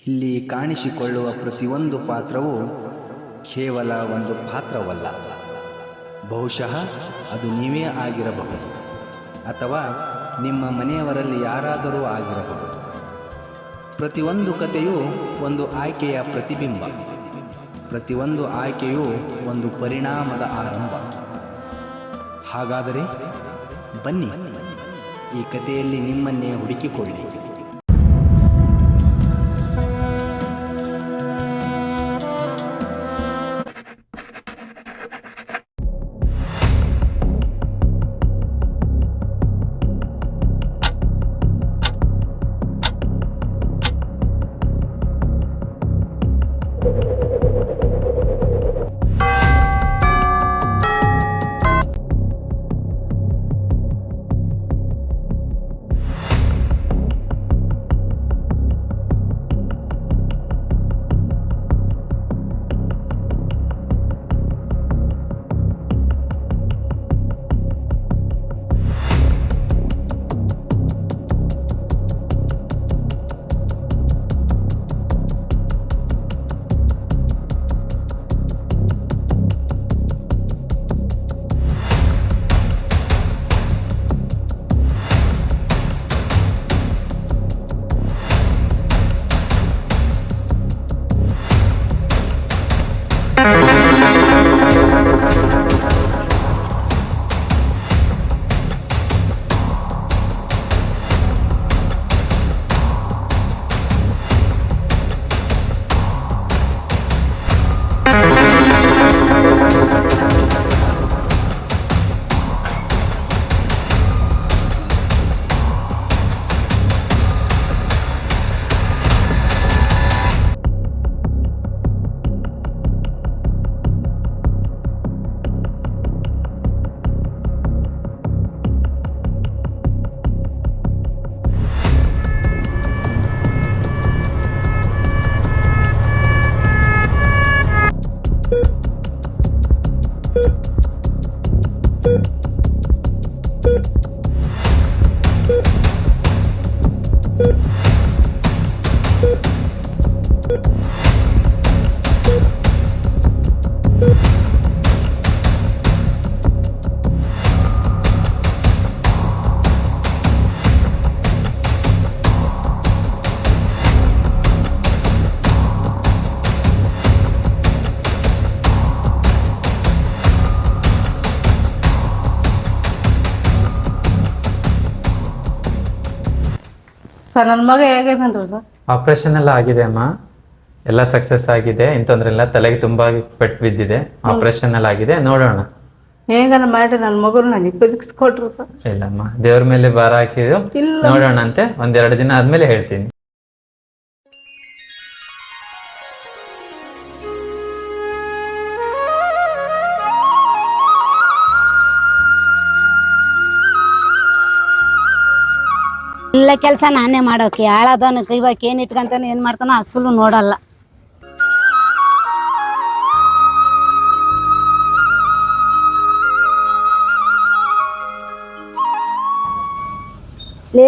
ಇಲ್ಲಿ ಕಾಣಿಸಿಕೊಳ್ಳುವ ಪ್ರತಿಯೊಂದು ಪಾತ್ರವೂ ಕೇವಲ ಒಂದು ಪಾತ್ರವಲ್ಲ. ಬಹುಶಃ ಅದು ನೀವೇ ಆಗಿರಬಹುದು, ಅಥವಾ ನಿಮ್ಮ ಮನೆಯವರಲ್ಲಿ ಯಾರಾದರೂ ಆಗಿರಬಹುದು. ಪ್ರತಿಯೊಂದು ಕಥೆಯೂ ಒಂದು ಆಯ್ಕೆಯ ಪ್ರತಿಬಿಂಬ, ಪ್ರತಿಯೊಂದು ಆಯ್ಕೆಯೂ ಒಂದು ಪರಿಣಾಮದ ಆರಂಭ. ಹಾಗಾದರೆ ಬನ್ನಿ, ಈ ಕಥೆಯಲ್ಲಿ ನಿಮ್ಮನ್ನೇ ಹುಡುಕಿಕೊಳ್ಳಿ. ಸರ್ ನನ್ನ ಮಗ ಹೇಗಿದ್ದಾನ್ರಿ ಸರ್? ಆಪರೇಷನ್ ಎಲ್ಲ ಆಗಿದೆ ಅಮ್ಮ, ಎಲ್ಲ ಸಕ್ಸಸ್ ಆಗಿದೆ. ಏನ್ ತೊಂದ್ರೆ ಇಲ್ಲ. ತಲೆಗೆ ತುಂಬಾ ಪೆಟ್ಟು ಬಿದ್ದಿದೆ. ಆಪರೇಷನ್ ಎಲ್ಲ ಆಗಿದೆ. ನೋಡೋಣ ಹೇಗಾರ ಮಾಡಿ ನನ್ನ ಮಗನ ನನಗೆ ಬದುಕಿಸ್ಕೊಟ್ರು ಸರ್. ಇಲ್ಲಮ್ಮ, ದೇವ್ರ ಮೇಲೆ ಭಾರ ಹಾಕಿದ್ರು. ನೋಡೋಣ ಅಂತೆ. 1-2 ದಿನ ಆದ್ಮೇಲೆ ಹೇಳ್ತೀನಿ. ಎಲ್ಲ ಕೆಲಸ ನಾನೇ ಮಾಡೋಕೆ ಹಾಳಾದವನು ಇವಾಗ ಏನ್ ಇಟ್ಕೊಂತಾನೆ ಏನ್ ಮಾಡ್ತಾನೋ ಅಸಲು ನೋಡಲ್ಲ.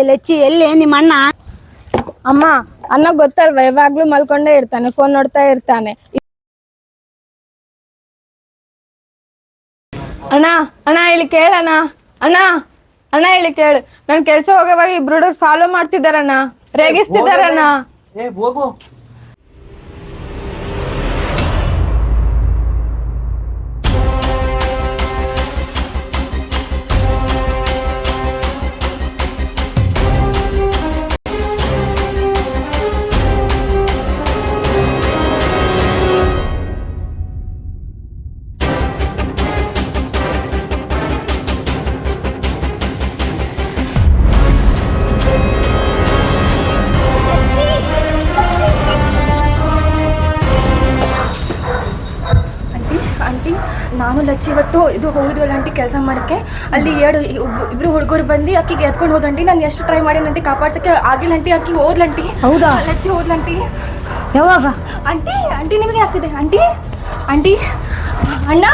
ಲಚ್ಚಿ ಎಲ್ಲಿ ನಿಮ್ಮ ಅಣ್ಣ? ಅಮ್ಮ, ಅನ್ನ ಗೊತ್ತಲ್ವಾ, ಯಾವಾಗ್ಲೂ ಮಲ್ಕೊಂಡೇ ಇರ್ತಾನೆ, ಫೋನ್ ನೋಡ್ತಾ ಇರ್ತಾನೆ. ಅಣ್ಣ ಅಣ್ಣ ಇಲ್ಲಿ ಕೇಳಣ್ಣ. ಅಣ್ಣ ಅಣ್ಣ ಇಲ್ಲಿ ಕೇಳು. ನನ್ ಕೆಲ್ಸ ಹೋಗೋವಾಗ ಇಬ್ರು ಹುಡುಗರು ಫಾಲೋ ಮಾಡ್ತಿದಾರಣ್ಣ, ರೇಗಿಸ್ತಿದಾರಣ್ಣ. ನಾನು ಲಚ್ಚಿ ಇವತ್ತು ಇದು ಹೋಗಿದ್ವಲ್ಲ ಆಂಟಿ ಕೆಲಸ ಮಾಡೋಕ್ಕೆ. ಅಲ್ಲಿ ಇಬ್ರು ಹುಡುಗರು ಬಂದು ಅಕ್ಕಿಗೆ ಎತ್ಕೊಂಡು ಹೋದಂಟಿ. ನಾನು ಎಷ್ಟು ಟ್ರೈ ಮಾಡೀನಿ ಕಾಪಾಡ್ಸಕ್ಕೆ ಆಗಿಲ್ಲ ಆಂಟಿ. ಅಕ್ಕಿ ಹೋದ್ಲಂಟಿ. ಹೌದಾ? ಲಚ್ಚಿ ಹೋದ್ಲಂಟಿ. ಯಾವಾಗ ಆಂಟಿ? ಆಂಟಿ ನಿಮಗೆ ಆಗ್ತಿದೆ ಆಂಟಿ? ಆಂಟಿ ಅಣ್ಣ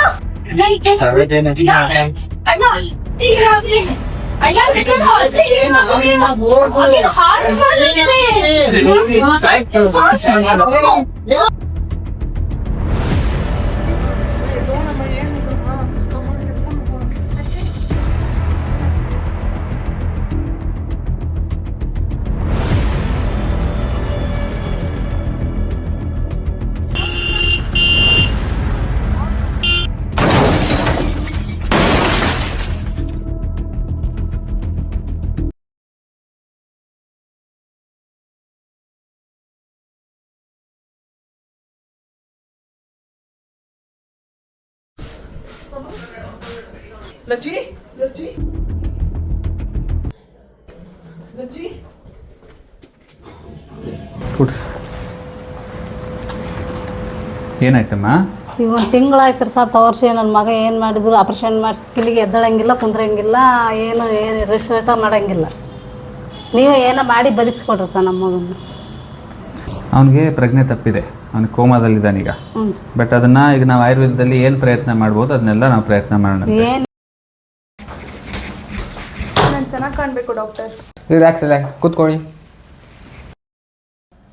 ಏನಾಯ್ತಮ್ಮ? ಈಗ ಒಂದು ತಿಂಗಳಾಯ್ತು ಸರ್ ತೋರಿಸಿ ನನ್ನ ಮಗ ಏನು ಮಾಡಿದ್ರು ಆಪ್ರೇಷನ್ ಮಾಡಿಸಿ ಕಿಲಿಗೆ ಎದ್ದಳಂಗಿಲ್ಲ ಕುಂದ್ರಂಗಿಲ್ಲ ಏನು ರೆಸ್ಟ್ ಮಾಡಂಗಿಲ್ಲ. ನೀವೇ ಏನೋ ಮಾಡಿ ಬದುಕಿಸ್ಕೊಡ್ರಿ ಸರ್ ನಮ್ಮ ಮಗನ. ಅವನಿಗೆ ಪ್ರಜ್ಞೆ ತಪ್ಪಿದೆ, ಅವ್ನಿಗೆ ಕೋಮಾದಲ್ಲಿದ್ದಾನೀಗ. ಬಟ್ ಅದನ್ನ ಈಗ ನಾವು ಆಯುರ್ವೇದದಲ್ಲಿ ಏನು ಪ್ರಯತ್ನ ಮಾಡ್ಬೋದು ಅದನ್ನೆಲ್ಲ ನಾವು ಪ್ರಯತ್ನ ಮಾಡೋಣ. ಏನು ನಾನು ಚೆನ್ನಾಗಿ ಕಾಣಬೇಕು ಡಾಕ್ಟರ್. ರಿಲ್ಯಾಕ್ಸ್ ಕೂತ್ಕೊಳ್ಳಿ.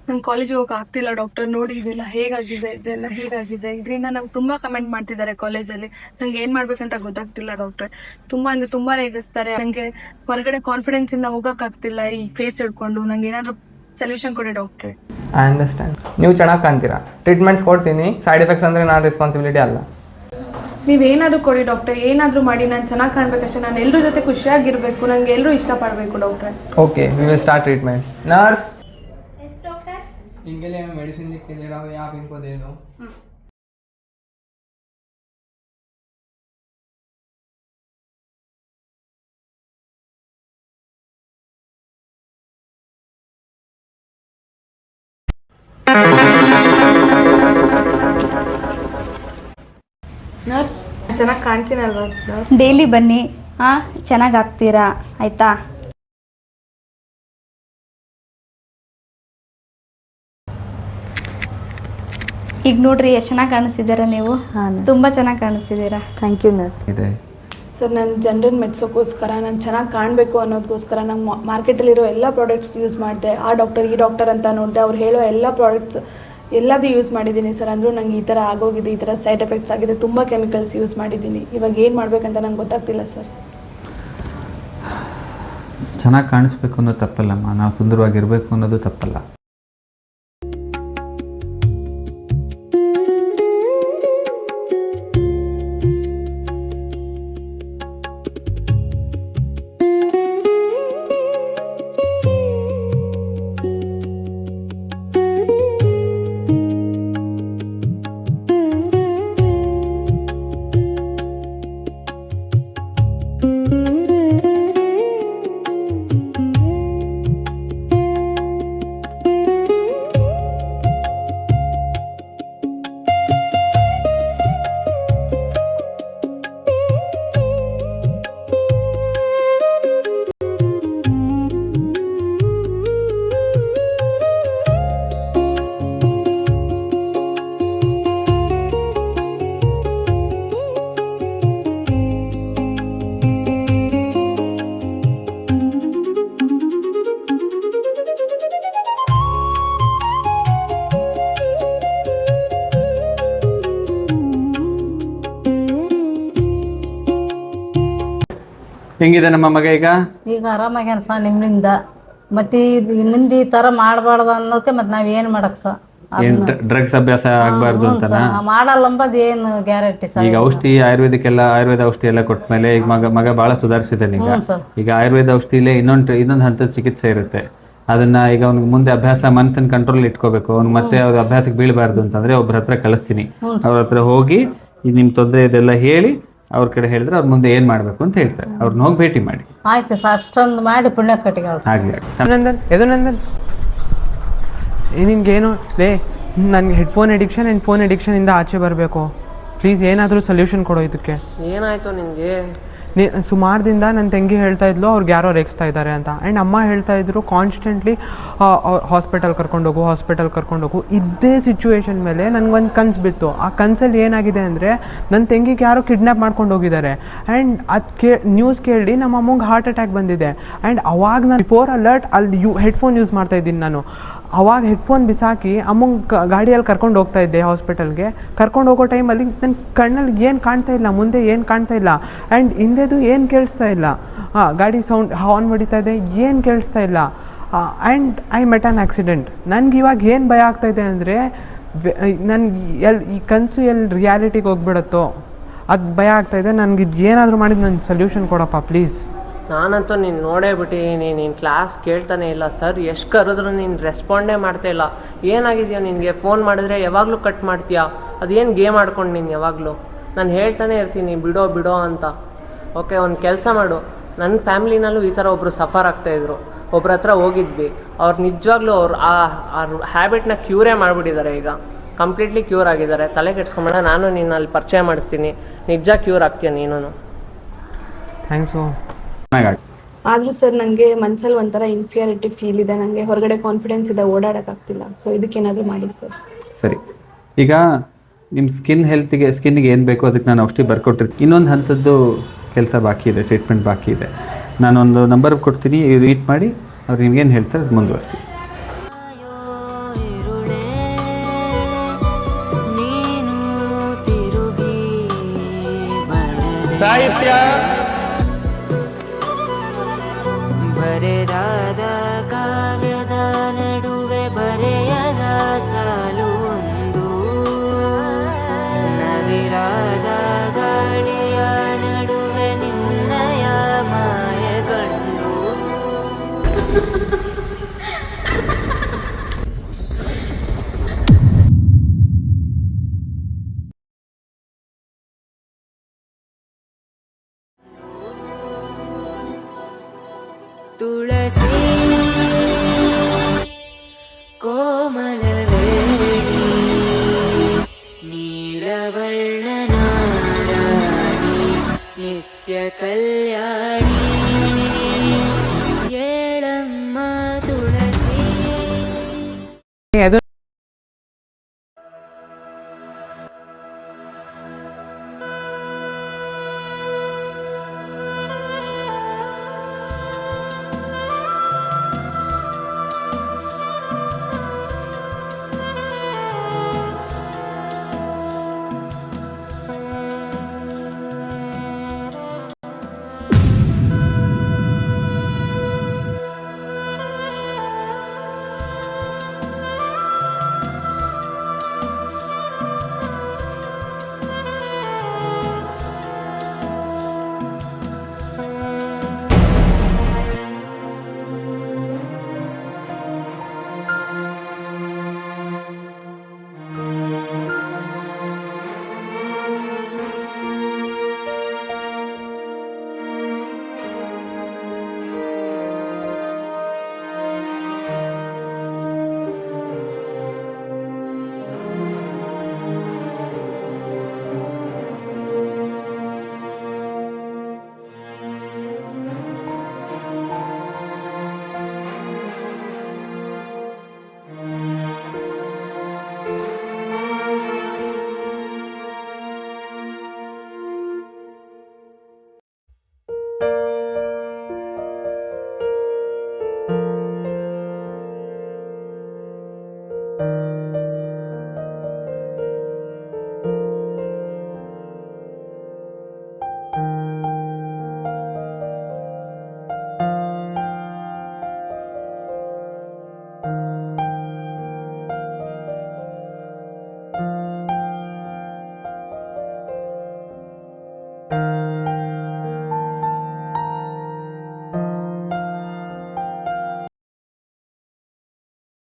ನಂಗೆ ಕಾಲೇಜಿಗೆ ಹೋಗಕ್ಕೆ ಆಗ್ತಿಲ್ಲ ಡಾಕ್ಟರ್. ನೋಡಿ ಇದೆಲ್ಲ ಹೇಗಾಗಿದೆ, ಇದರಿಂದ ನಂಗೆ ತುಂಬಾ ಕಮೆಂಟ್ ಮಾಡ್ತಿದ್ದಾರೆ ಕಾಲೇಜಲ್ಲಿ. ನಂಗೆ ಏನ್ ಮಾಡ್ಬೇಕಂತ ಗೊತ್ತಾಗ್ತಿಲ್ಲ ಡಾಕ್ಟರ್. ತುಂಬಾ ರೇಗಿಸ್ತಾರೆ. ನಂಗೆ ಹೊರಗಡೆ ಕಾನ್ಫಿಡೆನ್ಸ್ ಇಂದ ಹೋಗಕ್ ಆಗ್ತಿಲ್ಲ ಈ ಫೇಸ್ ಹಿಡ್ಕೊಂಡು. ನಂಗೆ ಏನಾದ್ರು ಸೊಲ್ಯೂಷನ್ ಕೊಡಿ ಡಾಕ್ಟರ್. I understand. ನೀವು ಚೆನ್ನಾಗಿ ಕಾಣ್ತೀರಾ, ಟ್ರೀಟ್ಮೆಂಟ್ಸ್ ಕೊಡ್ತೀನಿ. ಸೈಡ್ ಎಫೆಕ್ಟ್ಸ್ ಅಂದರೆ ನಾನು ರೆಸ್ಪಾನ್ಸಿಬಿಲಿಟಿ ಅಲ್ಲ. ನೀವೇನಾದ್ರೂ ಕೊಡಿ ಡಾಕ್ಟರ್, ಏನಾದ್ರೂ ಮಾಡಿ. ನಾನು ಚೆನ್ನಾಗಿ ಕಾಣ್ಬೇಕಷ್ಟೇ. ನಾನು ಎಲ್ಲರ ಜೊತೆ ಖುಷಿಯಾಗಿರ್ಬೇಕು. ನಂಗೆ ಎಲ್ಲರೂ ಇಷ್ಟಪಡಬೇಕು doctor. Okay, we will start treatment. Nurse, इनके लिए मैं मेडिसिन लिख के दे रहा हूँ, आप इनको दे दो. ನರ್ಸ್, ಚೆನ್ನಾಗಿ ಕಾಣ್ತೀನಲ್ವಾ ನರ್ಸ್? ಡೈಲಿ ಬನ್ನಿ, ಚೆನ್ನಾಗಿ ಆಗ್ತೀರಾ ಆಯ್ತಾ? ಈಗ ನೋಡ್ರಿ ಎಷ್ಟು ಚೆನ್ನಾಗಿ ಕಾಣಿಸ್ತಿದ್ದೀರಾ ನೀವು. ತುಂಬಾ ಚೆನ್ನಾಗಿ ಕಾಣಿಸ್ತಿದ್ದೀರಾ. Thank you nurse. ಸರ್, ನಾನು ಜನರನ್ನ ಮೆಚ್ಚೋಕ್ಕೋಸ್ಕರ, ನಾನು ಚೆನ್ನಾಗಿ ಕಾಣಬೇಕು ಅನ್ನೋದಕ್ಕೋಸ್ಕರ ನಾನು ಮಾರ್ಕೆಟಲ್ಲಿರೋ ಎಲ್ಲ ಪ್ರಾಡಕ್ಟ್ಸ್ ಯೂಸ್ ಮಾಡಿದೆ. ಆ ಡಾಕ್ಟರ್ ಈ ಡಾಕ್ಟರ್ ಅಂತ ನೋಡಿದೆ. ಅವ್ರು ಹೇಳೋ ಎಲ್ಲ ಪ್ರಾಡಕ್ಟ್ಸ್ ಎಲ್ಲದೂ ಯೂಸ್ ಮಾಡಿದ್ದೀನಿ ಸರ್. ಅಂದರೂ ನಂಗೆ ಈ ಥರ ಆಗೋಗಿದೆ, ಈ ಥರ ಸೈಡ್ ಎಫೆಕ್ಟ್ಸ್ ಆಗಿದೆ. ತುಂಬ ಕೆಮಿಕಲ್ಸ್ ಯೂಸ್ ಮಾಡಿದ್ದೀನಿ. ಇವಾಗ ಏನು ಮಾಡಬೇಕಂತ ನಂಗೆ ಗೊತ್ತಾಗ್ತಿಲ್ಲ ಸರ್. ಚೆನ್ನಾಗಿ ಕಾಣಿಸ್ಬೇಕು ಅನ್ನೋದು ತಪ್ಪಲ್ಲಮ್ಮ, ನಾವು ಸುಂದರವಾಗಿರ್ಬೇಕು ಅನ್ನೋದು ತಪ್ಪಲ್ಲ. ಹೆಂಗಿದೆ ನಮ್ಮ ಮಗ ಈಗ? ಈಗ ಆರಾಮಾಗ್ಯಾನ ಸರ್ ನಿಮ್ಮಿಂದ. ಮತ್ತೆ ಮುಂದೆ ಈ ಥರ ಮಾಡಬಾರ್ದು ಅನ್ನೋಕೆ ಮತ್ತೆ ನಾವು ಏನು ಮಾಡಕ್ ಸರ್? ಡ್ರಗ್ಸ್ ಅಭ್ಯಾಸ ಆಗಬಾರ್ದು ಅಂತ ಮಾಡಲ್ಲ ಅಂಬದು ಏನು ಗ್ಯಾರಂಟಿ ಸರ್? ಈಗ ಔಷಧಿ ಆಯುರ್ವೇದ ಔಷಧಿ ಎಲ್ಲ ಕೊಟ್ಮೇಲೆ ಈಗ ಮಗ ಬಹಳ ಸುಧಾರಿಸಿದ್ದಾನೆ. ಈಗ ಆಯುರ್ವೇದ ಔಷಧಿಲೇ ಇನ್ನೊಂದು ಹಂತದ ಚಿಕಿತ್ಸೆ ಇರುತ್ತೆ. ಅದನ್ನ ಈಗ ಅವ್ನಿಗೆ ಮುಂದೆ ಅಭ್ಯಾಸ ಮನಸ್ಸನ್ನು ಕಂಟ್ರೋಲ್ ಇಟ್ಕೋಬೇಕು. ಅವ್ನು ಮತ್ತೆ ಅವ್ರ ಅಭ್ಯಾಸಕ್ಕೆ ಬೀಳಬಾರ್ದು ಅಂತಂದ್ರೆ ಒಬ್ಬರ ಹತ್ರ ಕಳಿಸ್ತೀನಿ. ಅವ್ರ ಹತ್ರ ಹೋಗಿ ನಿಮ್ ತೊಂದರೆ ಇದೆಲ್ಲ ಹೇಳಿ ಅವ್ರ ಕಡೆ ಹೇಳಿದ್ರೆ ಅವ್ರ ಮುಂದೆ ಏನ್ ಮಾಡ್ಬೇಕು ಅಂತ ಹೇಳ್ತಾರೆ. ಅವ್ರನ್ನ ಹೋಗಿ ಭೇಟಿ ಮಾಡಿ. ಆಯ್ತು ಸರ್, ಅಷ್ಟೊಂದು ಮಾಡಿ ಪುಣ್ಯ ಕಟ್ಟಿಗೆ ಆಗ್ಲಿ. ನಂದನ್ ನಿನ್ಗೇನು ಲೇ, ನನಗೆ ಹೆಡ್ಫೋನ್ ಅಡಿಕ್ಷನ್ ಆ್ಯಂಡ್ ಫೋನ್ ಅಡಿಕ್ಷನಿಂದ ಆಚೆ ಬರಬೇಕು. ಪ್ಲೀಸ್ ಏನಾದರೂ ಸೊಲ್ಯೂಷನ್ ಕೊಡೋ ಇದಕ್ಕೆ. ಏನಾಯ್ತು ನಿನಗೆ? ಸುಮಾರು ದಿನದ ನನ್ನ ತಂಗಿ ಹೇಳ್ತಾ ಇದ್ಲು ಅವ್ರಿಗೆ ಯಾರೋ ರೇಗಿಸ್ತಾ ಇದ್ದಾರೆ ಅಂತ. ಆ್ಯಂಡ್ ಅಮ್ಮ ಹೇಳ್ತಾ ಇದ್ರು ಕಾನ್ಸ್ಟೆಂಟ್ಲಿ ಹಾಸ್ಪಿಟಲ್ ಕರ್ಕೊಂಡೋಗು. ಇದೇ ಸಿಚುವೇಶನ್ ಮೇಲೆ ನನಗೊಂದು ಕನಸು ಬಿತ್ತು. ಆ ಕನಸಲ್ಲಿ ಏನಾಗಿದೆ ಅಂದರೆ ನನ್ನ ತಂಗಿಗೆ ಯಾರೋ ಕಿಡ್ನ್ಯಾಪ್ ಮಾಡ್ಕೊಂಡು ಹೋಗಿದ್ದಾರೆ. ಆ್ಯಂಡ್ ಅದು ನ್ಯೂಸ್ ಕೇಳಿ ನಮ್ಮ ಅಮ್ಮಂಗೆ ಹಾರ್ಟ್ ಅಟ್ಯಾಕ್ ಬಂದಿದೆ. ಆ್ಯಂಡ್ ಅವಾಗ ನಾನು ಬಿಫೋರ್ ಅಲರ್ಟ್ ಅಲ್ಲಿ ಹೆಡ್ಫೋನ್ ಯೂಸ್ ಮಾಡ್ತಾಯಿದ್ದೀನಿ ನಾನು. ಅವಾಗ ಹೆಡ್ಫೋನ್ ಬಿಸಾಕಿ ಅಮ್ಮಂಗೆ ಗಾಡಿಯಲ್ಲಿ ಕರ್ಕೊಂಡು ಹೋಗ್ತಾ ಇದ್ದೆ ಹಾಸ್ಪಿಟಲ್ಗೆ. ಕರ್ಕೊಂಡು ಹೋಗೋ ಟೈಮಲ್ಲಿ ನನ್ನ ಕಣ್ಣಲ್ಲಿ ಏನು ಕಾಣ್ತಾ ಇಲ್ಲ, ಮುಂದೆ ಏನು ಕಾಣ್ತಾ ಇಲ್ಲ, ಆ್ಯಂಡ್ ಹಿಂದೆದು ಏನು ಕೇಳಿಸ್ತಾ ಇಲ್ಲ. ಗಾಡಿ ಸೌಂಡ್ ಹಾರ್ನ್ ಹೊಡಿತಾ ಇದೆ, ಏನು ಕೇಳಿಸ್ತಾ ಇಲ್ಲ. And I met on accident. ನನಗೆ ಇವಾಗ ಏನು ಭಯ ಆಗ್ತಾಯಿದೆ ಅಂದರೆ ನನಗೆ ಈ ಕನಸು ಎಲ್ಲಿ ರಿಯಾಲಿಟಿಗೆ ಹೋಗ್ಬಿಡತ್ತೋ ಅದು ಭಯ ಆಗ್ತಾಯಿದೆ. ನನಗೆ ಇದು ಏನಾದರೂ ಮಾಡಿದ್ದು ನನ್ನ ಸೊಲ್ಯೂಷನ್ ಕೊಡಪ್ಪ ಪ್ಲೀಸ್. ನಾನಂತೂ ನೀನು ನೋಡೇ ಬಿಟ್ಟಿದ್ದೀನಿ. ನೀನು ಕ್ಲಾಸ್ ಕೇಳ್ತಾನೆ ಇಲ್ಲ, ಸರ್ ಎಷ್ಟು ಕರೆದ್ರೂ ನೀನು ರೆಸ್ಪಾಂಡೇ ಮಾಡ್ತಾ ಇಲ್ಲ. ಏನಾಗಿದೆಯಾ ನಿನಗೆ? ಫೋನ್ ಮಾಡಿದ್ರೆ ಯಾವಾಗಲೂ ಕಟ್ ಮಾಡ್ತೀಯಾ? ಅದೇನು ಗೇಮ್ ಆಡ್ಕೊಂಡು ನೀನು ಯಾವಾಗಲೂ? ನಾನು ಹೇಳ್ತಾನೆ ಇರ್ತೀನಿ ಬಿಡೋ ಅಂತ. ಓಕೆ, ಒಂದು ಕೆಲಸ ಮಾಡು. ನನ್ನ ಫ್ಯಾಮ್ಲಿನಲ್ಲೂ ಈ ಥರ ಒಬ್ಬರು ಸಫರ್ ಆಗ್ತಾಯಿದ್ರು. ಒಬ್ರ ಹತ್ರ ಹೋಗಿದ್ವಿ, ಅವ್ರು ನಿಜವಾಗ್ಲೂ ಆ ಹ್ಯಾಬಿಟ್ನ ಕ್ಯೂರೇ ಮಾಡಿಬಿಟ್ಟಿದ್ದಾರೆ. ಈಗ ಕಂಪ್ಲೀಟ್ಲಿ ಕ್ಯೂರ್ ಆಗಿದ್ದಾರೆ. ತಲೆ ಕೆಡ್ಸ್ಕೊಂಬೇಡ, ನಾನು ನಿನ್ನ ಅಲ್ಲಿ ಪರಿಚಯ ಮಾಡಿಸ್ತೀನಿ. ನಿಜ ಕ್ಯೂರ್ ಆಗ್ತೀಯ ನೀನು. ಥ್ಯಾಂಕ್ಸು. ಆದರೂ ಸರ್ ನನಗೆ ಮನಸ್ಸಲ್ಲಿ ಒಂಥರ ಇನ್ಫಿಯಾರಿಟಿ ಫೀಲ್ ಇದೆ. ನನಗೆ ಹೊರಗಡೆ ಕಾನ್ಫಿಡೆನ್ಸ್ ಇದೆ, ಓಡಾಡೋಕ್ಕಾಗ್ತಿಲ್ಲ. ಸೊ ಇದಕ್ಕೇನಾದರೂ ಮಾಡಿ ಸರ್. ಸರಿ, ಈಗ ನಿಮ್ಮ ಸ್ಕಿನ್ನಿಗೆ ಏನು ಬೇಕೋ ಅದಕ್ಕೆ ನಾನು ಔಷಧಿ ಬರ್ಕೊಟ್ಟಿರ್ತೀನಿ. ಇನ್ನೊಂದು ಹಂತದ್ದು ಕೆಲಸ ಬಾಕಿ ಇದೆ, ಟ್ರೀಟ್ಮೆಂಟ್ ಬಾಕಿ ಇದೆ. ನಾನೊಂದು ನಂಬರ್ ಕೊಡ್ತೀನಿ, ರೀಟ್ ಮಾಡಿ ಅವ್ರು ನಿಮ್ಗೇನು ಹೇಳ್ತಾರೆ ಅದು ಮುಂದುವರಿಸಿ. ಸಾಹಿತ್ಯ ಬರೆದಾದ ಕಾವ್ಯದ ನಡುವೆ ಬರೆಯದ ಸಾಲು ಒಂದು, ನವಿರಾದ ಗಾಳಿಯ ನಡುವೆ ನಿನ್ನಯ ಮಾಯಗಂಡು. ತುಳಸಿ ಕೋಮಲವೇಣಿ ನೀಲವರ್ಣನಾರಾಣಿ ನಿತ್ಯ ಕಲ್ಯಾಣ